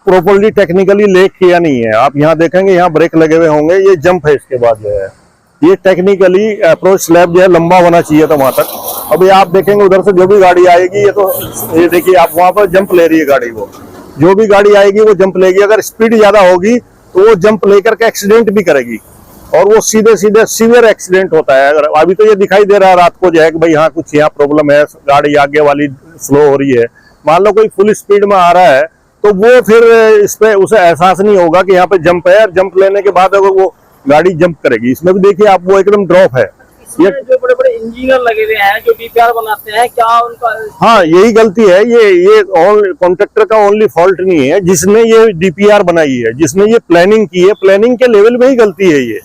Properly technically lake किया नहीं है। आप यहाँ देखेंगे, यहाँ ब्रेक लगे हुए होंगे, ये जंप है। इसके बाद जो है ये टेक्निकली अप्रोच स्लैब जो है लंबा होना चाहिए था वहां तक। अभी आप देखेंगे उधर से जो भी गाड़ी आएगी, ये देखिए आप वहां पर जंप ले रही है गाड़ी। वो जो भी गाड़ी आएगी वो जंप लेगी। अगर स्पीड ज्यादा होगी तो वो जंप लेकर के एक्सीडेंट भी करेगी, और वो सीधे सीधे सीवियर एक्सीडेंट होता है। अगर अभी तो ये दिखाई दे रहा है रात को जो है कि भाई हाँ कुछ यहाँ प्रॉब्लम है, गाड़ी आगे वाली स्लो हो रही है। मान लो कोई फुल स्पीड में आ रहा है तो वो फिर इस पे उसे एहसास नहीं होगा कि यहाँ पे जंप है, और जंप लेने के बाद अगर वो गाड़ी जंप करेगी। इसमें भी देखिए आप, वो एकदम ड्रॉप है। ये जो बड़े बड़े इंजीनियर लगे हुए हैं जो डीपीआर बनाते हैं, क्या उनका? हाँ, यही गलती है। ये कॉन्ट्रैक्टर का ओनली फॉल्ट नहीं है। जिसने ये डीपीआर बनाई है, जिसने ये प्लानिंग की है, प्लानिंग के लेवल में ही गलती है ये।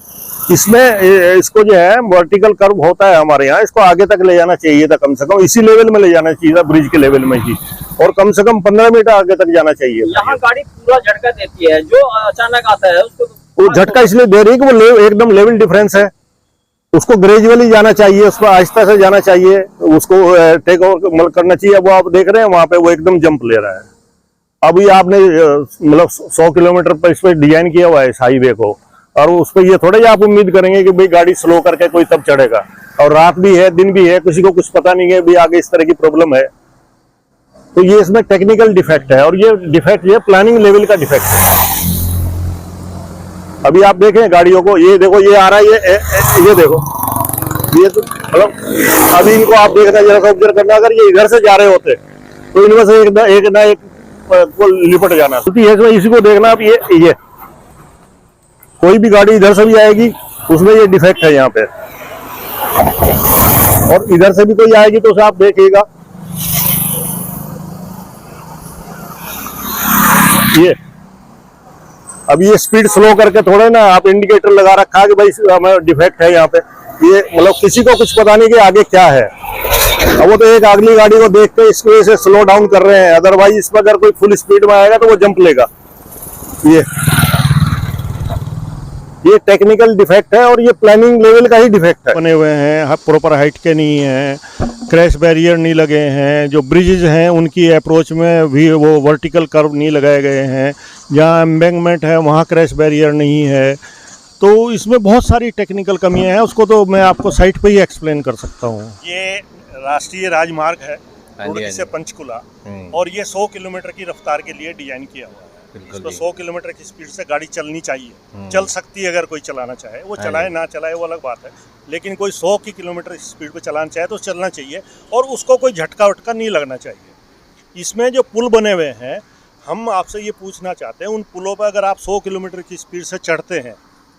इसमें इसको जो है वर्टिकल कर्व होता है हमारे यहाँ, इसको आगे तक ले जाना चाहिए था। कम से कम इसी लेवल में ले जाना चाहिए था, ब्रिज के लेवल में ही, और कम से कम 15 मीटर आगे तक जाना चाहिए। यहाँ गाड़ी पूरा झटका देती है, जो अचानक आता है उसको वो झटका इसलिए दे रही है कि वो एकदम लेवल डिफरेंस है। उसको ग्रेजुअली जाना चाहिए, उसको आहिस्ता से जाना चाहिए, उसको टेक ओवर करना चाहिए। अब वो आप देख रहे हैं वहां पे वो एकदम जंप ले रहा है। अभी आपने मतलब 100 किलोमीटर पर इस पर डिजाइन किया हुआ है इस हाईवे को, और उस पर ये थोड़े आप उम्मीद करेंगे कि भाई गाड़ी स्लो करके कोई तब चढ़ेगा। और रात भी है, दिन भी है, किसी को कुछ पता नहीं है भी आगे इस तरह की प्रॉब्लम है। तो ये इसमें टेक्निकल डिफेक्ट है, और ये डिफेक्ट ये प्लानिंग लेवल का डिफेक्ट है। अभी आप देखें गाड़ियों को, ये देखो ये आ रहा है, ये देखो, ये तो मतलब अभी इनको आप देखना, जरा सा ऑब्जर्व करना। अगर ये इधर से जा रहे होते तो इनमें से एक ना एक को लिपट जाना। तो इसी को देखना आप, ये कोई भी गाड़ी इधर से भी आएगी उसमें ये डिफेक्ट है यहाँ पे, और इधर से भी कोई आएगी तो उसे आप देखिएगा, ये अब ये स्पीड स्लो करके थोड़े ना आप इंडिकेटर लगा रखा है कि भाई हमें डिफेक्ट है यहाँ पे। ये मतलब किसी को कुछ पता नहीं कि आगे क्या है। अब वो तो एक अगली गाड़ी को देख के इसकी वजह से स्लो डाउन कर रहे हैं, अदरवाइज इसमें अगर कोई फुल स्पीड में आएगा तो वो जंप लेगा। ये टेक्निकल डिफेक्ट है, और ये प्लानिंग लेवल का ही डिफेक्ट है। बने हुए हैं, प्रॉपर हाइट के नहीं है, क्रैश बैरियर नहीं लगे हैं, जो ब्रिजेज हैं उनकी अप्रोच में भी वो वर्टिकल कर्व नहीं लगाए गए हैं, जहाँ एम्बैंकमेंट है वहाँ क्रैश बैरियर नहीं है। तो इसमें बहुत सारी टेक्निकल कमियां हैं, उसको तो मैं आपको साइट पे ही एक्सप्लेन कर सकता हूँ। ये राष्ट्रीय राजमार्ग है रुड़की से पंचकुला, और ये 100 किलोमीटर की रफ्तार के लिए डिजाइन किया हुआ है। इसको 100 किलोमीटर की स्पीड से गाड़ी चलनी चाहिए, चल सकती है। अगर कोई चलाना चाहे वो चलाए, ना चलाए वो अलग बात है, लेकिन कोई 100 की किलोमीटर स्पीड पे चलाना चाहे तो चलना चाहिए, और उसको कोई झटका वटका नहीं लगना चाहिए। इसमें जो पुल बने हुए हैं, हम आपसे ये पूछना चाहते हैं, उन पुलों पर अगर आप 100 किलोमीटर की स्पीड से चढ़ते हैं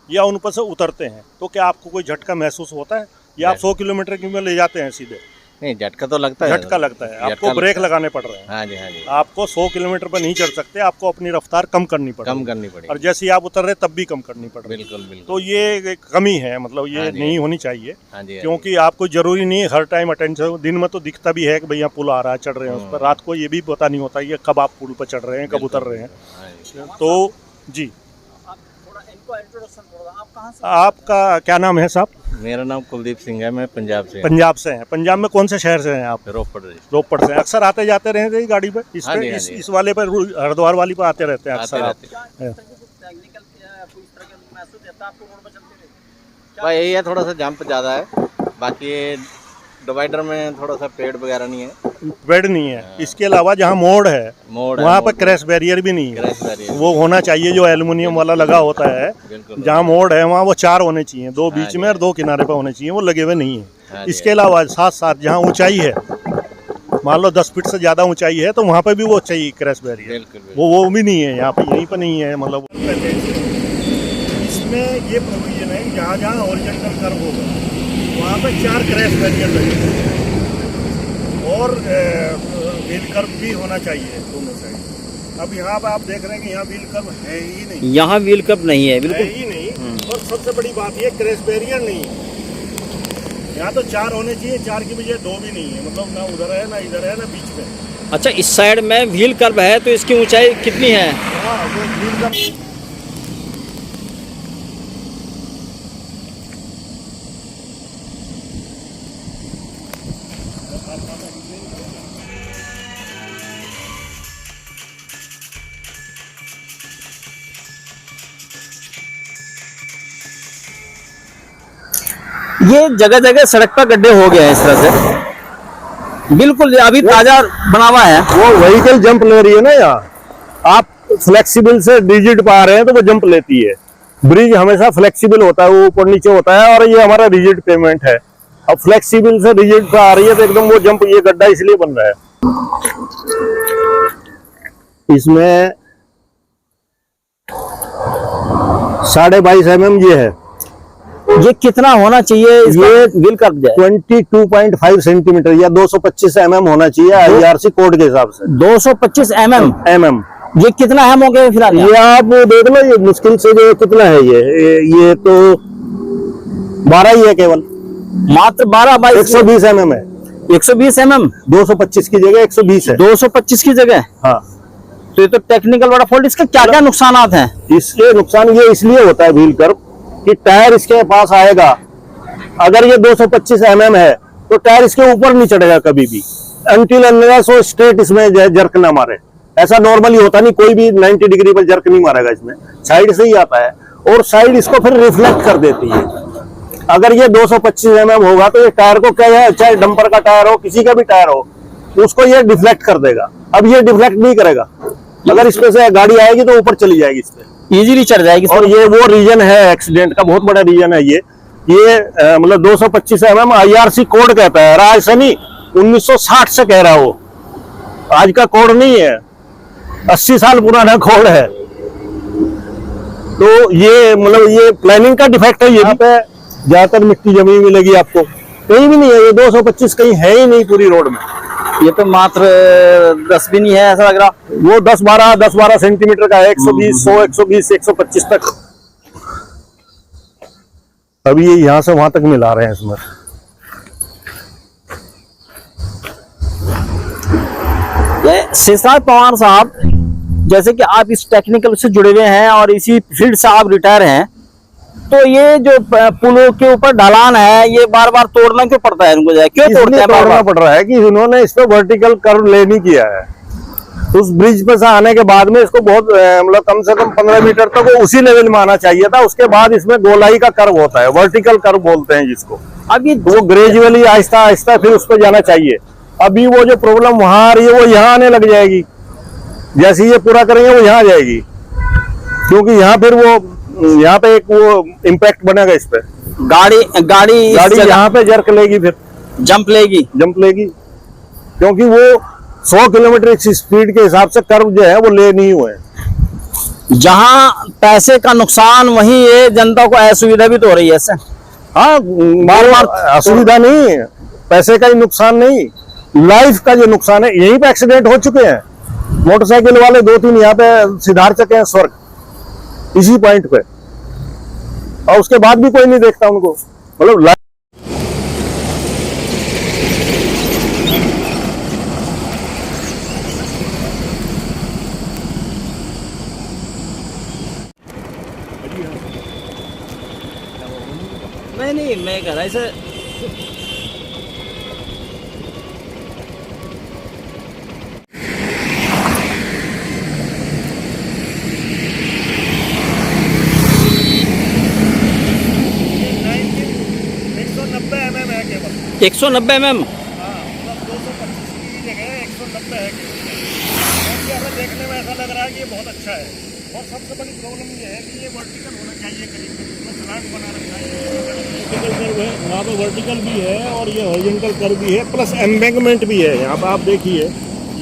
या उन पर से उतरते हैं तो क्या आपको कोई झटका महसूस होता है, या आप 100 किलोमीटर की में ले जाते हैं सीधे? नहीं, झटका तो लगता है। झटका लगता है, आपको ब्रेक लगाने पड़ रहे हैं। हाँ जी, हाँ जी। आपको 100 किलोमीटर पर नहीं चढ़ सकते, आपको अपनी रफ्तार कम करनी पड़ेगी, और जैसे ही आप उतर रहे तब भी कम करनी पड़ेगी। बिल्कुल बिल्कुल। तो ये एक कमी है, मतलब ये नहीं होनी चाहिए। क्योंकि आपको जरूरी नहीं है हर टाइम अटेंशन। दिन में तो दिखता भी है कि भैया पुल आ रहा है, चढ़ रहे हैं उस पर। रात को ये भी पता नहीं होता ये कब आप पुल पर चढ़ रहे हैं, कब उतर रहे हैं। तो जी, आपका क्या नाम है साहब? मेरा नाम कुलदीप सिंह है, मैं पंजाब से। पंजाब से हैं? पंजाब में कौन से शहर से हैं आप? रोपड़ से। अक्सर आते जाते रहते हैं गाड़ी पे? इस वाले पर, हरिद्वार वाली पर आते रहते हैं अक्सर आप? यही है, थोड़ा सा जंप ज्यादा है, बाकी डिवाइडर में थोड़ा सा पेड़ वगैरह नहीं है, पेड़ नहीं है। इसके अलावा जहाँ मोड़ है वहाँ पर क्रैश बैरियर भी नहीं है। वो होना चाहिए जो एल्युमिनियम वाला लगा होता है। जहाँ मोड़ है वहाँ वो 4 होने चाहिए, 2 बीच में और 2 किनारे पर होने चाहिए, वो लगे हुए नहीं है। इसके अलावा साथ साथ जहाँ ऊंचाई है, मान लो 10 फीट से ज्यादा ऊंचाई है, तो वहाँ पर भी वो चाहिए क्रैश बैरियर। वो भी नहीं है यहाँ पे, यहीं पर नहीं है। मतलब इसमें ये प्रोविजन है, जहाँ जहाँ हॉरिजॉन्टल कर्व होगा वहाँ पे 4 क्रैश बैरियर लगेंगे, और व्हील कर्व भी होना चाहिए दोनों साइड। अब यहाँ पे आप देख रहे हैं कि यहाँ व्हील कर्व है ही नहीं। यहाँ व्हील कर्व नहीं है, बिल्कुल ही नहीं। और सबसे बड़ी बात ये क्रैश बैरियर नहीं है। यहाँ तो 4 होने चाहिए, 4 की बजाय 2 भी नहीं है। मतलब ना उधर है, ना इधर है, ना बीच में। अच्छा, इस साइड में व्हील कर्व है तो इसकी ऊंचाई कितनी है? हाँ, वो व्हील कर्व ये जगह जगह सड़क पर गड्ढे हो गए हैं इस तरह से, बिल्कुल अभी ताजा बना हुआ है। वो व्हीकल जंप ले रही है ना, यहाँ आप फ्लेक्सिबल से रिजिड पा रहे हैं तो वो जंप लेती है। ब्रिज हमेशा फ्लेक्सिबल होता है, वो ऊपर नीचे होता है, और ये हमारा रिजिड पेमेंट है। अब फ्लेक्सिबल से रिजिड पे आ रही है तो एकदम वो जंप, ये गड्ढा इसलिए बन रहा है। इसमें 22.5 mm ये है। ये कितना होना चाहिए ये बिल का जाए? 22.5 सेंटीमीटर या 225 mm होना चाहिए IRC कोड के हिसाब से। 225 mm। ये कितना है मौके फिलहाल? ये आप देख लो, ये मुश्किल से जो कितना है, ये तो 12 ही है केवल, मात्र 12 बाई 120 mm है। 120 mm, 225 की जगह 120 है। 225 की जगह। हाँ, तो ये तो टेक्निकल बड़ा फॉल्ट। इसके क्या क्या नुकसानात हैं? इसके नुकसान ये इसलिए होता है व्हील कर्व कि टायर इसके पास आएगा, अगर ये 225 mm है तो टायर इसके ऊपर नहीं चढ़ेगा कभी भी, अनटिल अनलेस वो स्ट्रेट इसमें जर्क ना मारे। ऐसा नॉर्मली होता नहीं, कोई भी 90 डिग्री पर जर्क नहीं मारेगा, इसमें साइड से ही आता है, और साइड इसको फिर रिफ्लेक्ट कर देती है। अगर ये 225 mm होगा तो ये टायर को क्या है, चाहे डंपर का टायर हो, किसी का भी टायर हो, उसको ये डिफ्लेक्ट कर देगा। अब ये डिफ्लेक्ट नहीं करेगा, अगर इस पे से गाड़ी आएगी तो ऊपर चली जाएगी, इस पे इजीली चढ़ जाएगी। और ये वो रीजन है एक्सीडेंट का, बहुत बड़ा रीजन है ये मतलब 225 mm IRC कोड कहता है। आज से नहीं, 1960 से कह रहा हो, आज का कोड नहीं है, 80 साल पुराना कोड है। तो ये मतलब ये प्लानिंग का डिफेक्ट है। यहाँ पे ज्यादातर मिट्टी जमी मिलेगी आपको, कहीं भी नहीं है। ये 225 कहीं है ही नहीं पूरी रोड में। ये तो मात्र 10 भी नहीं है, ऐसा लग रहा। वो 10-12 सेंटीमीटर का है, 120, 100, 120, 125 तक। अभी ये यहाँ से वहां तक मिला रहे हैं इसमें। शेषराज पवार साहब, जैसे कि आप इस टेक्निकल से जुड़े हुए हैं और इसी फील्ड से आप रिटायर हैं, तो ये जो पुलों के ऊपर ढलान है, ये बार बार तोड़ना क्यों पड़ता है इनको? क्यों तोड़ते हैं? तोड़ना पड़ रहा है कि इन्होंने इस पे वर्टिकल कर्व ले नहीं किया है। उस ब्रिज पे से आने के बाद में इसको बहुत मतलब कम से कम 15 मीटर तक वो उसी लेवल में आना चाहिए था। उसके बाद इसमें गोलाई का कर्व होता है, वर्टिकल कर्व बोलते हैं जिसको। अब ये वो ग्रेजुअली आहिस्ता आहिस्ता फिर उस पर जाना चाहिए। अभी वो जो प्रॉब्लम वहां आ रही है वो यहाँ आने लग जाएगी, जैसे ये पूरा करेंगे वो यहाँ जाएगी, क्योंकि यहाँ फिर वो यहाँ पे एक वो इम्पैक्ट बनेगा इस पे। गाड़ी यहाँ पे जर्क लेगी, फिर जंप लेगी, क्योंकि वो 100 किलोमीटर स्पीड के हिसाब से कर्व जो है वो ले नहीं हुए। जहाँ पैसे का नुकसान, वहीं ये जनता को असुविधा भी तो हो रही है इससे। हाँ, बार असुविधा नहीं, पैसे का ही नुकसान नहीं, लाइफ का जो नुकसान है। यहीं पे एक्सीडेंट हो चुके हैं, मोटरसाइकिल वाले 2-3 यहाँ पे सिधार चुके हैं स्वर्ग, इसी पॉइंट पे, और उसके बाद भी कोई नहीं देखता उनको। मतलब नहीं, मैं कह रहा ऐसे है केवल 190 mm। हाँ, मतलब 225 की जगह 190 है केवल। हमें देखने में ऐसा लग रहा है कि ये बहुत अच्छा है, और सबसे बड़ी प्रॉब्लम ये है कि ये वर्टिकल होना चाहिए, करीब स्लैंट बना रखा है। वर्टिकल कर्व है, वहाँ पे वर्टिकल भी है और ये हॉरिजॉन्टल कर्व भी है, प्लस एम्बैंकमेंट भी है। यहाँ पे आप देखिए,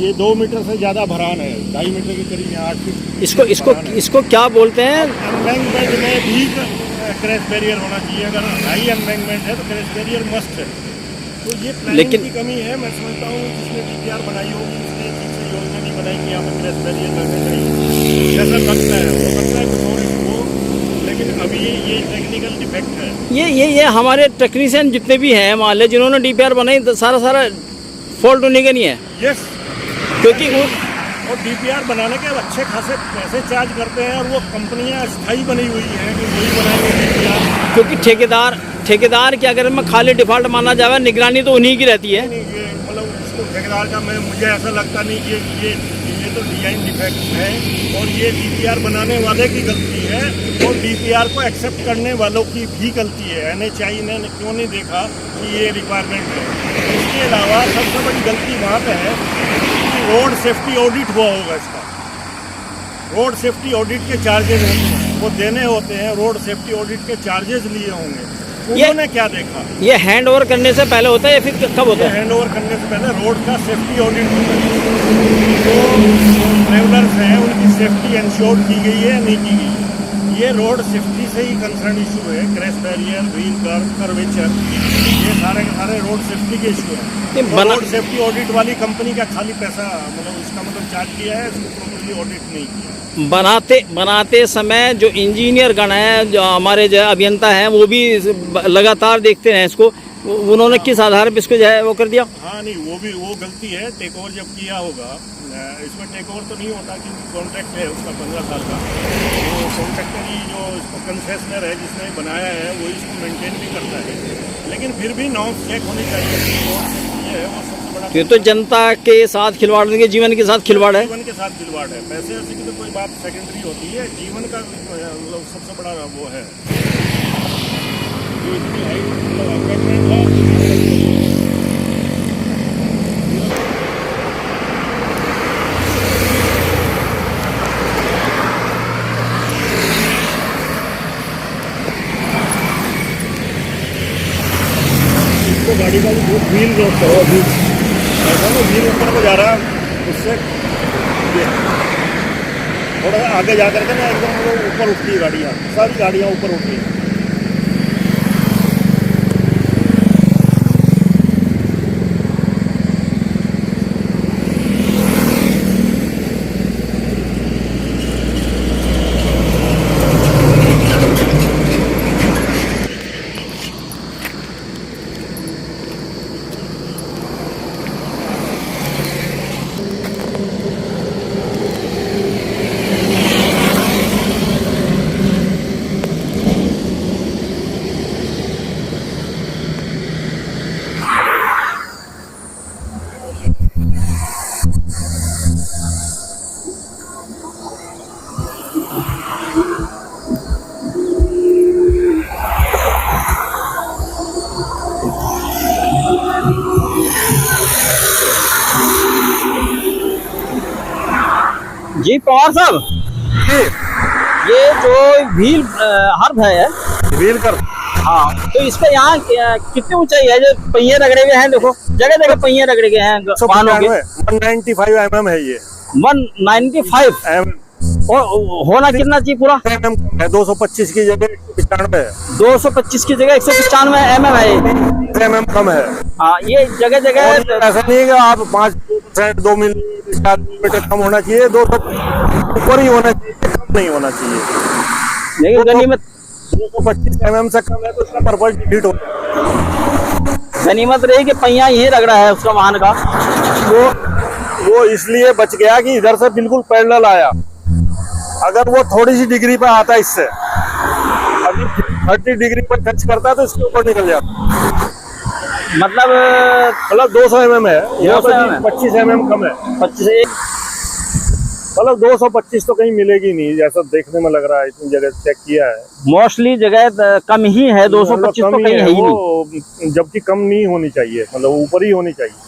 ये 2 मीटर से ज्यादा भरान है, 2.5 मीटर के करीब, यहाँ 8 फीट। इसको क्या बोलते हैं? एम्बैंकमेंट में भी क्रैश बैरियर होना चाहिए। अगर हाई एम्बैंकमेंट है तो क्रैश बैरियर मस्ट है। तो ये प्लानिंग की कमी है, मैं समझता हूँ। जिसने DPR बनाई होगी उसने ठीक से योजना नहीं बनाई कि यहाँ पर क्रैश बैरियर लगने चाहिए, जैसा लगता है। हो सकता है कुछ और इशू हो, लेकिन अभी ये टेक्निकल डिफेक्ट है। ये हमारे टेक्नीशियन जितने भी हैं, मान लें जिन्होंने DPR बनाई, तो सारा फॉल्ट उन्हीं का नहीं है। यस, क्योंकि वो और DPR बनाने के अच्छे खासे पैसे चार्ज करते हैं, और वो कंपनियां स्थायी बनी हुई हैं कि वही बनाएंगे DPR। क्योंकि ठेकेदार के अगर में खाली डिफॉल्ट माना जाए, निगरानी तो उन्हीं की रहती है। मतलब तो ठेकेदार का मुझे ऐसा लगता नहीं कि ये तो डिजाइन डिफेक्ट है और ये डीपीआर बनाने वाले की गलती है और डीपीआर को एक्सेप्ट करने वालों की भी गलती है। NHAI ने क्यों नहीं देखा कि ये रिक्वायरमेंट है। इसके अलावा सबसे बड़ी गलती वहाँ पे है कि रोड सेफ्टी ऑडिट हुआ होगा इसका। रोड सेफ्टी ऑडिट के चार्जेज होते हैं, वो देने होते हैं, रोड सेफ्टी ऑडिट के चार्जेज लिए होंगे, उन्होंने क्या देखा। ये हैंड ओवर करने से पहले होता है या फिर कब होता है? हैंड ओवर करने से पहले रोड का सेफ्टी ऑडिट होता है। जो ट्रेवलर्स हैं उनकी सेफ्टी इंश्योर की गई है या नहीं की गई है। ये रोड सेफ्टी से ही कंसर्न इशू है। क्रैश बैरियर, व्हील कर्वेचर, ये सारे के सारे रोड सेफ्टी के इशू है। तो रोड सेफ्टी ऑडिट वाली कंपनी का खाली पैसा मतलब उसका मतलब चार्ज किया है, इसको प्रॉपर्ली ऑडिट नहीं किया। बनाते समय जो इंजीनियर गण है, जो हमारे जो अभियंता हैं, वो भी लगातार देखते हैं इसको, उन्होंने किस आधार पर इसको जो है वो कर दिया? हाँ नहीं, वो गलती है। टेक ओवर जब किया होगा, इसमें टेक ओवर तो नहीं होता क्योंकि कॉन्ट्रैक्ट है उसका 15 साल का। तो कॉन्ट्रैक्टर ही जो इसको कंसेशनर है जिसने बनाया है वो इसको मेंटेन भी करता है, लेकिन फिर भी नॉर्म्स चेक होनी चाहिए। ये है वो सबसे बड़ा। ये तो जनता के साथ खिलवाड़, उनके जीवन के साथ खिलवाड़ है। जीवन के साथ खिलवाड़ है। पैसे वैसे की तो कोई बात सेकेंडरी होती है, जीवन का मतलब सबसे बड़ा वो है। जो इतनी हाई मतलब गाड़ी का जो व्हील रोकता है अभी ऐसा ना, व्हील ऊपर को जा रहा है, उससे थोड़ा आगे जा करके ना एकदम वो ऊपर उठती है गाड़ियाँ, सारी गाड़ियाँ ऊपर उठती हैं। जी पवार साहब, ये जो व्हील हर्ब है, व्हील कर, हाँ, तो इसका यहाँ कितनी ऊंचाई है? जो पहिए रगड़े हुए हैं, देखो जगह जगह पहिए रगड़े गए हैं वाहनों के। 195 mm है ये। 195 mm और होना कितना चाहिए पूरा? mm है। 225 की जगह 195 है। 225 की जगह 195 mm है ये। mm कम है। हाँ, ये जगह जगह ऐसा नहीं है कि आप 5% 2 मिलीमीटर कम होना चाहिए, 200 ऊपर ही होना चाहिए, कम नहीं होना चाहिए। लेकिन गनीमत 225 mm से कम है तो उसका पर्पज हिट हो। गनीमत रही कि पहिया यही रगड़ा है उसका वाहन का। वो इसलिए बच गया कि इधर से बिल्कुल पैरेलल आया। अगर वो थोड़ी सी डिग्री पे आता इससे, अगर 30 डिग्री पर टच करता तो इसके ऊपर निकल जाता। मतलब 200 mm है, यहाँ पर 25 mm कम है। 25 मतलब 225 तो कहीं मिलेगी नहीं, जैसा देखने में लग रहा है। इतनी जगह चेक किया है, मोस्टली जगह कम ही है। 225 तो कहीं है ही नहीं, जबकि कम नहीं होनी चाहिए, मतलब ऊपर ही होनी चाहिए।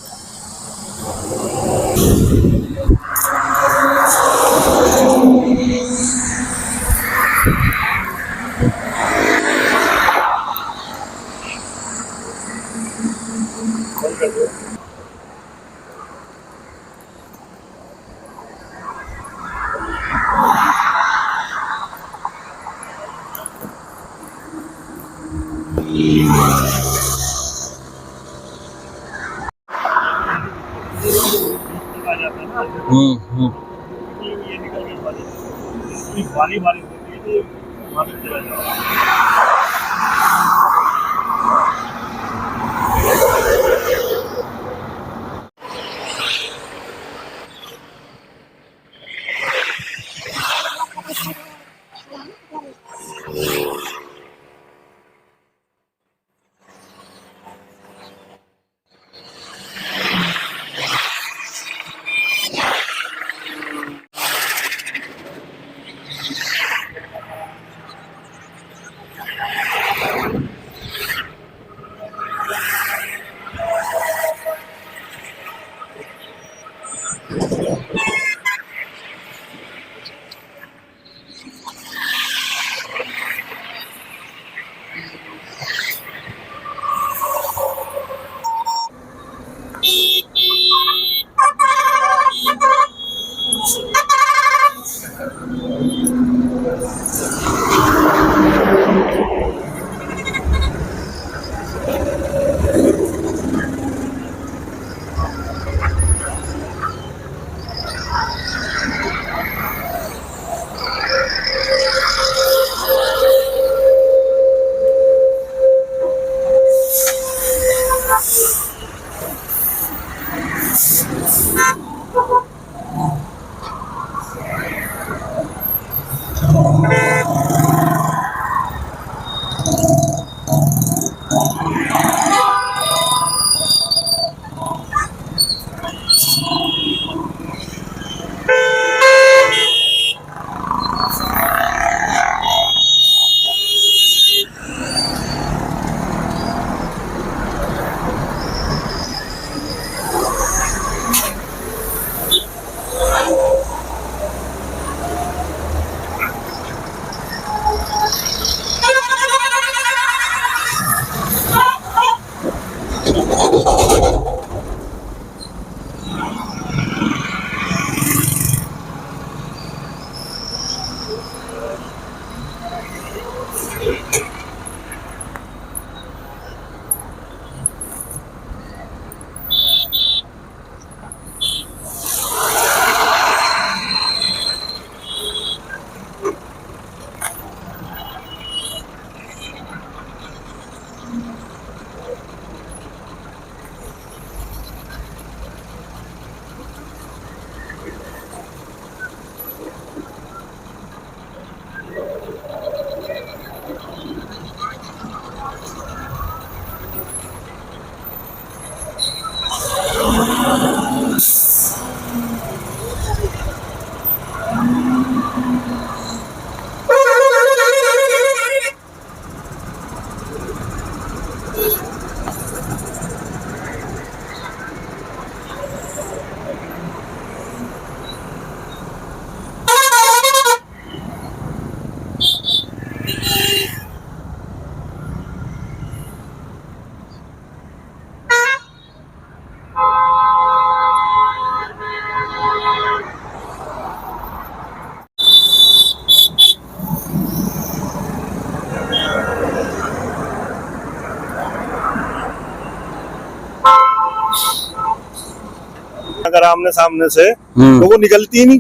ये निकल गई भारी भारी होती है, भारी चला जाएगा। अगर आमने सामने से तो वो निकलती ही नहीं,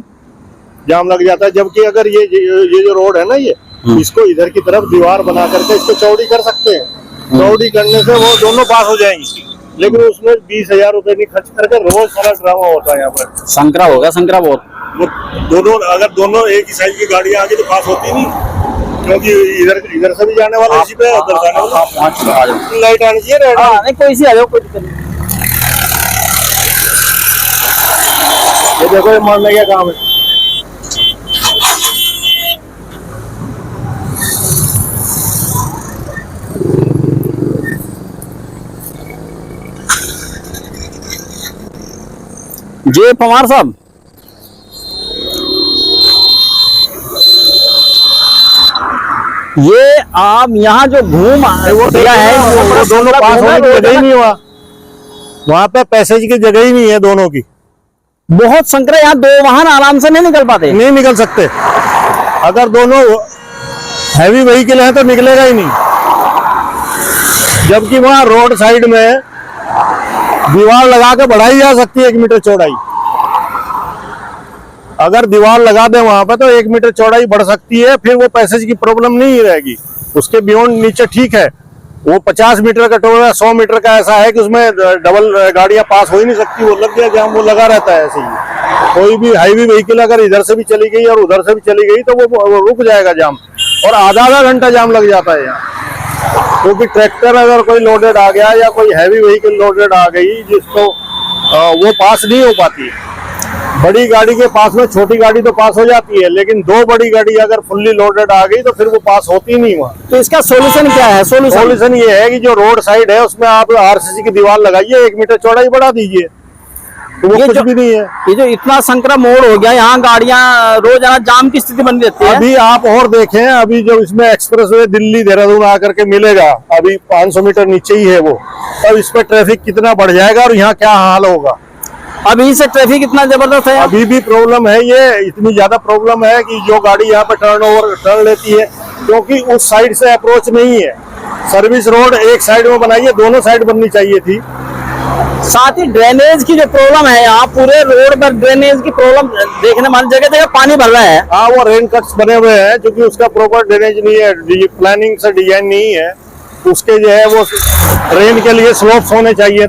जाम लग जाता है। जबकि अगर ये जो रोड है ना, ये इसको इधर की तरफ दीवार बना करके इसको चौड़ी कर सकते हैं। चौड़ी करने से वो दोनों पास हो जाएंगे, लेकिन उसमें 20,000 रुपए नहीं खर्च करके रोज सारा ड्रामा होता है यहाँ पर। संकरा होगा, संकरा बहुत। वो दोनों एक ही साइज की गाड़ियां आगे तो पास होती नहीं, क्योंकि इधर से भी जाने वाला इसी पे, उधर जाने वाला। लाइट आनी चाहिए, रेड। नहीं, कोई सी आ जाओ, कोई दिक्कत नहीं। ये देखो, ये मारने का काम है। जी पवार साहब, ये आप यहाँ जो घूम वो दिया है, वो दोनों पास होने की जगह ही नहीं हुआ, वहाँ पे पैसेज की जगह ही नहीं है दोनों की। बहुत संकरा, यहाँ दो वाहन आराम से नहीं निकल पाते। नहीं निकल सकते, अगर दोनों हैवी व्हीकल है तो निकलेगा ही नहीं। जबकि वहाँ रोड साइड में दीवार लगा के बढ़ाई जा सकती है 1 मीटर चौड़ाई। अगर दीवार लगा दे वहां पर तो 1 मीटर चौड़ाई बढ़ सकती है, फिर वो पैसेज की प्रॉब्लम नहीं रहेगी। उसके बियॉन्ड नीचे ठीक है, वो 50 मीटर का टोल है, 100 मीटर का ऐसा है कि उसमें डबल गाड़ियां पास हो ही नहीं सकती, वो लग गया जाम, वो लगा रहता है ऐसे ही। कोई भी हाईवे व्हीकल अगर इधर से भी चली गई और उधर से भी चली गई तो वो रुक जाएगा जाम, और आधा घंटा जाम लग जाता है यहाँ। क्योंकि ट्रैक्टर अगर कोई लोडेड आ गया या कोई हैवी व्हीकल लोडेड आ गई जिसको वो पास नहीं हो पाती है। बड़ी गाड़ी के पास में छोटी गाड़ी तो पास हो जाती है, लेकिन 2 बड़ी गाड़ी अगर फुल्ली लोडेड आ गई तो फिर वो पास होती नहीं वहाँ। तो इसका सॉल्यूशन क्या है? सॉल्यूशन ये है कि जो रोड साइड है उसमें आप आरसीसी की दीवार लगाइए, 1 मीटर चौड़ाई बढ़ा दीजिए, तो वो कुछ भी नहीं है। ये जो इतना संकरा मोड़ हो गया, यहाँ गाड़ियां रोजाना जाम की स्थिति बनी रहती है। अभी आप और देखें, अभी जो इसमें एक्सप्रेसवे दिल्ली देहरादून आकर के मिलेगा, अभी 500 मीटर नीचे ही है वो, तब इस पर ट्रैफिक कितना बढ़ जाएगा और यहाँ क्या हाल होगा। अभी से ट्रैफिक इतना जबरदस्त है, अभी भी प्रॉब्लम है, ये इतनी ज्यादा प्रॉब्लम है कि जो गाड़ी यहाँ पे टर्न लेती है, क्योंकि उस साइड से अप्रोच नहीं है। सर्विस रोड एक साइड में बनाई है, दोनों साइड बननी चाहिए थी। साथ ही ड्रेनेज की जो प्रॉब्लम है, यहाँ पूरे रोड पर ड्रेनेज की प्रॉब्लम देखने में जगह जगह पानी भर रहा है। हाँ, वो रेन कट्स बने हुए हैं, क्योंकि उसका प्रॉपर ड्रेनेज नहीं है, प्लानिंग से डिजाइन नहीं है। उसके जो है वो रेन के लिए स्लोप्स होने चाहिए।